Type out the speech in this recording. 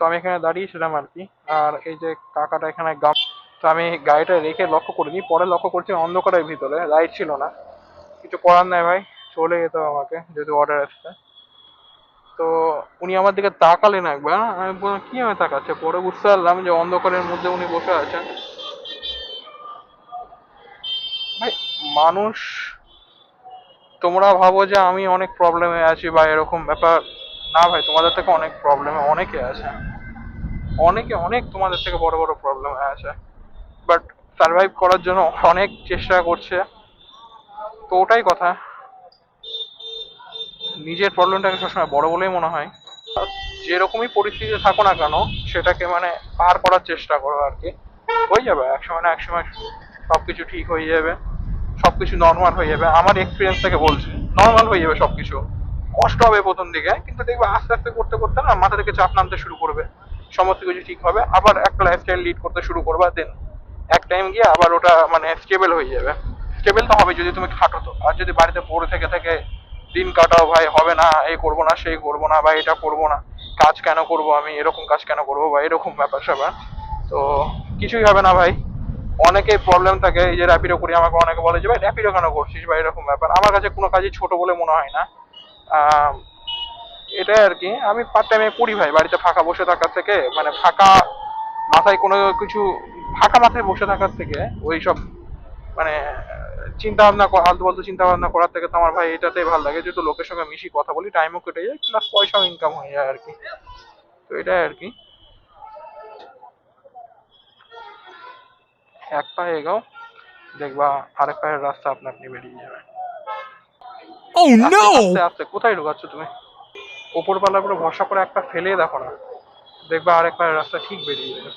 আমি এখানে দাঁড়িয়েছিলাম আর কি। আর এই যে কাকাটা এখানে গাম, তো আমি গাড়িটা রেখে লক্ষ্য করিনি, পরে লক্ষ্য করছি অন্ধকারের ভিতরে লাইট ছিল না। কিছু করার নাই ভাই, চলে যেতে হবে আমাকে যেহেতু অর্ডার আসছে। তো উনি আমার দিকে তাকালেন একবার, আমি বললাম কি আমি তাকাচ্ছে, পরে বুঝতে পারলাম যে অন্ধকারের মধ্যে উনি বসে আছেন। ভাই মানুষ, তোমরা ভাবো যে আমি অনেক প্রবলেমে আছি বা এরকম ব্যাপার, না ভাই, তোমাদের থেকে অনেক প্রবলেমে অনেকে আছে, অনেকে অনেক তোমাদের থেকে বড় বড় প্রবলেমে আছে, বাট সার্ভাইভ করার জন্য অনেক চেষ্টা করছে। তো ওটাই কথা, নিজের প্রবলেমটাকে সবসময় বড় বলেই মনে হয়। যেরকমই পরিস্থিতিতে থাকো না কেন, সেটাকে মানে পার করার চেষ্টা করো আর কি। হয়ে যাবে একসময় না একসময়, সবকিছু ঠিক হয়ে যাবে, সবকিছু নর্মাল হয়ে যাবে। আমার এক্সপিরিয়েন্স থেকে বলছি, নর্মাল হয়ে যাবে সবকিছু। কষ্ট হবে প্রথম দিকে, কিন্তু দেখবে আস্তে আস্তে করতে করতে না মাথা থেকে চাপ নামতে শুরু করবে, সমস্ত কিছু ঠিক হবে, আবার একটা লাইফস্টাইল লিড করতে শুরু করবে, দেন এক টাইম গিয়ে আবার ওটা মানে স্টেবল হয়ে যাবে। স্টেবল তো হবে যদি তুমি খাটো, তো আর যদি বাড়িতে পড়ে থেকে থেকে দিন কাটাও, ভাই হবে না, এই করবো না, সেই করবো না, বা এটা করবো না, কাজ কেন করবো আমি, এরকম কাজ কেন করবো, বা এরকম ব্যাপার স্যাপার, তো কিছুই হবে না ভাই। অনেকেই প্রবলেম থাকে, এই যে র্যাপিডো করি, আমাকে অনেকে বলে যে ভাই র্যাপিডো কেন করছিস বা এরকম ব্যাপার। আমার কাছে কোনো কাজই ছোট বলে মনে হয় না। আহ, এটাই আর কি, আমি পার্ট টাইমে করি ভাই, বাড়িতে ফাঁকা বসে থাকার থেকে, মানে ফাঁকা মাথায় কোনো কিছু, ফাঁকা মাথায় বসে থাকার থেকে ওই সব মানে চিন্তা ভাবনা, আলতু ফালতু চিন্তা ভাবনা করার থেকে তো আমার ভাই এটাতেই ভালো লাগে, যেহেতু লোকের সঙ্গে মিশি, কথা বলি, টাইমও কেটে যায়, প্লাস পয়সাও ইনকাম হয়ে যায় আর কি। তো এটাই আর কি, এক পায়ে এগাও, দেখবা আরেক পায়ের রাস্তা আপনা আপনি বেরিয়ে যাবে। Oh আস্তে আস্তে no! আস্তে, কোথায় ঢুকাচ্ছ তুমি? ওপরওয়ালার উপরে ভরসা করে একটা ফেলে দেখো না, দেখবা আরেক পায়ের রাস্তা ঠিক বেরিয়ে যাবে।